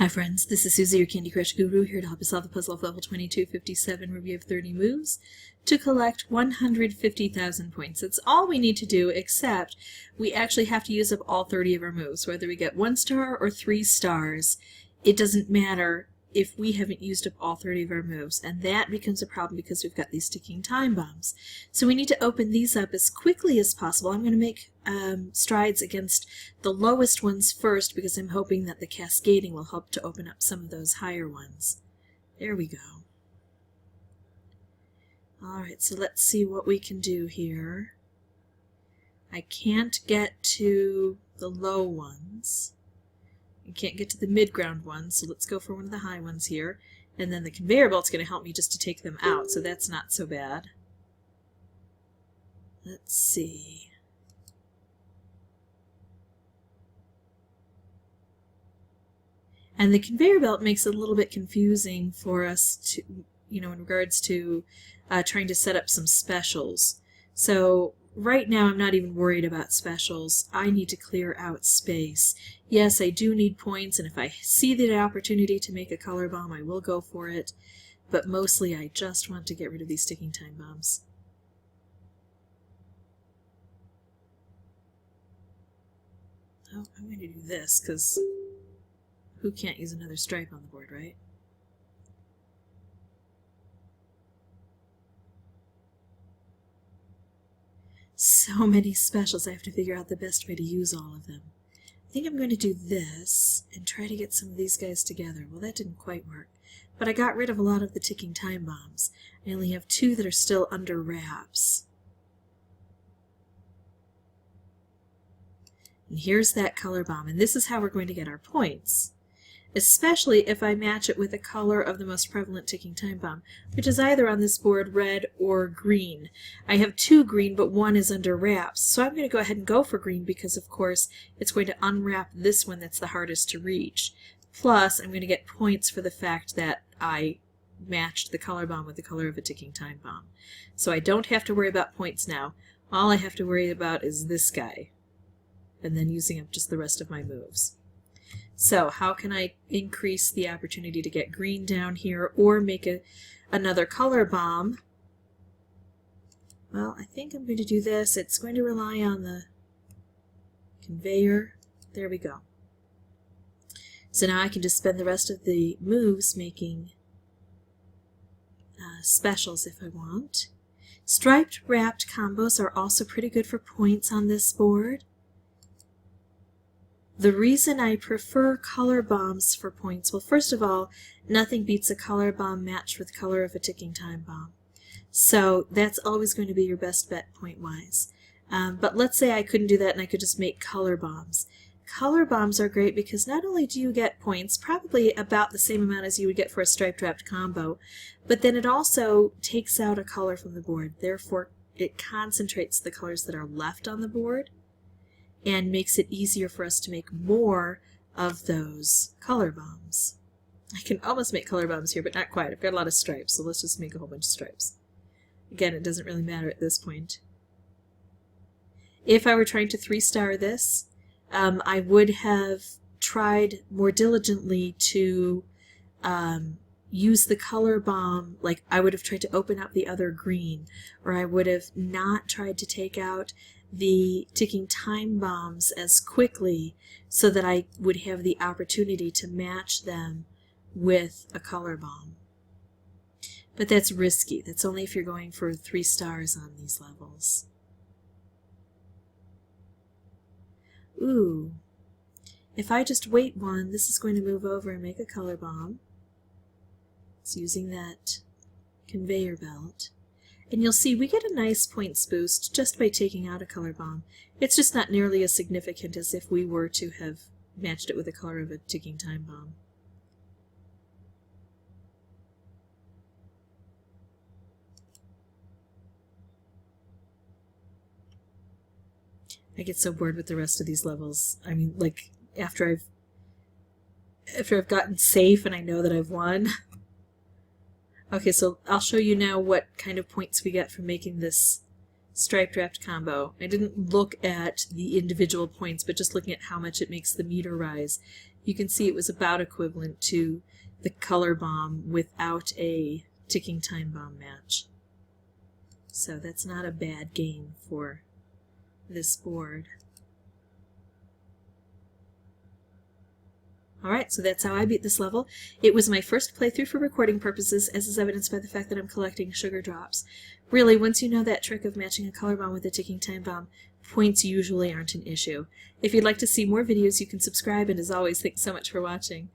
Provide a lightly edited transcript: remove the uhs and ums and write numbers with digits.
Hi friends, this is Susie, your Candy Crush Guru, here to help you solve the puzzle of level 2257 where we have 30 moves to collect 150,000 points. That's all we need to do, except we actually have to use up all 30 of our moves. Whether we get 1 star or 3 stars, it doesn't matter if we haven't used up all 30 of our moves, and that becomes a problem because we've got these ticking time bombs. So we need to open these up as quickly as possible. I'm going to make strides against the lowest ones first because I'm hoping that the cascading will help to open up some of those higher ones. There we go. Alright, so let's see what we can do here. I can't get to the low ones. I can't get to the mid-ground ones, so let's go for one of the high ones here. And then the conveyor belt's going to help me just to take them out, so that's not so bad. Let's see. And the conveyor belt makes it a little bit confusing for us to, in regards to trying to set up some specials. So right now I'm not even worried about specials. I need to clear out space. Yes, I do need points, and if I see the opportunity to make a color bomb, I will go for it. But mostly I just want to get rid of these ticking time bombs. Oh, I'm going to do this, because who can't use another stripe on the board, right? So many specials, I have to figure out the best way to use all of them. I think I'm going to do this and try to get some of these guys together. Well, that didn't quite work, but I got rid of a lot of the ticking time bombs. I only have 2 that are still under wraps. And here's that color bomb, and this is how we're going to get our points. Especially if I match it with a color of the most prevalent ticking time bomb, which is either on this board red or green. I have 2 green, but 1 is under wraps, so I'm going to go ahead and go for green because, of course, it's going to unwrap this one that's the hardest to reach. Plus, I'm going to get points for the fact that I matched the color bomb with the color of a ticking time bomb. So I don't have to worry about points now. All I have to worry about is this guy, and then using up just the rest of my moves. So how can I increase the opportunity to get green down here or make another color bomb? Well, I think I'm going to do this. It's going to rely on the conveyor. There we go. So now I can just spend the rest of the moves making specials if I want. Striped wrapped combos are also pretty good for points on this board. The reason I prefer color bombs for points, well, first of all, nothing beats a color bomb matched with color of a ticking time bomb. So that's always going to be your best bet point-wise. But let's say I couldn't do that and I could just make color bombs. Color bombs are great because not only do you get points, probably about the same amount as you would get for a striped wrapped combo, but then it also takes out a color from the board. Therefore, it concentrates the colors that are left on the board and makes it easier for us to make more of those color bombs. I can almost make color bombs here, but not quite. I've got a lot of stripes, so let's just make a whole bunch of stripes. Again, it doesn't really matter at this point. If I were trying to 3-star this, I would have tried more diligently to use the color bomb, like I would have tried to open up the other green, or I would have not tried to take out the ticking time bombs as quickly so that I would have the opportunity to match them with a color bomb. But that's risky. That's only if you're going for 3 stars on these levels. Ooh. If I just wait 1, this is going to move over and make a color bomb. It's using that conveyor belt. And you'll see we get a nice points boost just by taking out a color bomb. It's just not nearly as significant as if we were to have matched it with the color of a ticking time bomb. I get so bored with the rest of these levels. I mean, like, after I've gotten safe and I know that I've won. Okay, so I'll show you now what kind of points we get from making this striped wrapped combo. I didn't look at the individual points, but just looking at how much it makes the meter rise. you can see it was about equivalent to the color bomb without a ticking time bomb match. So that's not a bad gain for this board. Alright, so that's how I beat this level. It was my first playthrough for recording purposes, as is evidenced by the fact that I'm collecting sugar drops. Really, once you know that trick of matching a color bomb with a ticking time bomb, points usually aren't an issue. If you'd like to see more videos, you can subscribe, and as always, thanks so much for watching.